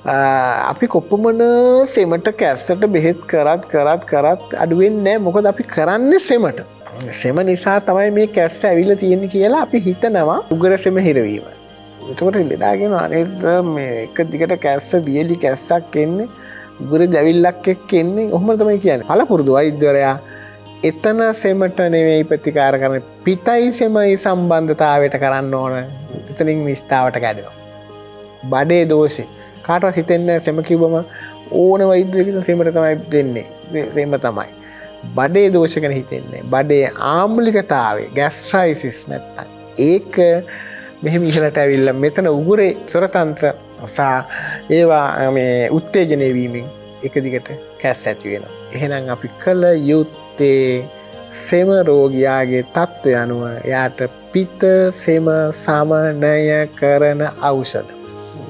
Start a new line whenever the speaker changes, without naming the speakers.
අපි කොප්පමණ සෙමට කැස්සට බෙහෙත් කරත් අඩුවෙන් නෑ මොකද අපි කරන්න සෙමට සෙම නිසා තමයි මේ කැස්ස ඇවිල්ලා තියෙන්නේ කියලා අපි හිතනවා උගර සෙම හිරවීම. එතකොට ලෙඩාගෙන අනේද මේ එක දිගට කැස්ස වියලි කැස්සක් එන්නේ උගර දැවිල්ලක් එක්ක එන්නේ ඔහොම තමයි කියන්නේ. පළපුරුදු වෛද්‍යවරයා එතන සෙමට නෙවෙයි ප්‍රතිකාර කරන පිටයි සෙමයි සම්බන්ධතාවයට කරන්න ඕන. එතනින් නිෂ්ඨාවට කැඩෙනවා. බඩේ දෝෂේ කාටවත් හිතෙන්නේ සෙම කිව්වම ඕන වෛද්‍යවරයෙකුට සෙමට තමයි දෙන්නේ. සෙම තමයි. බඩේ දෝෂ ගැන හිතෙන්නේ. බඩේ ආම්ලිකතාවය ગેස්ට්‍රයිසිස් නැත්තම් ඒක මෙහෙම ඉහළට ඇවිල්ලා මෙතන උගුරේ ස්වරතන්ත්‍ර සහ ඒවා මේ උත්තේජනය වීමෙන් එක දිගට කැස් ඇති වෙනවා. එහෙනම් අපි කළ යුත්තේ සෙම රෝගියාගේ තත්ත්වය අනුව එයාට පිත සෙම සමනය කරන ඖෂධ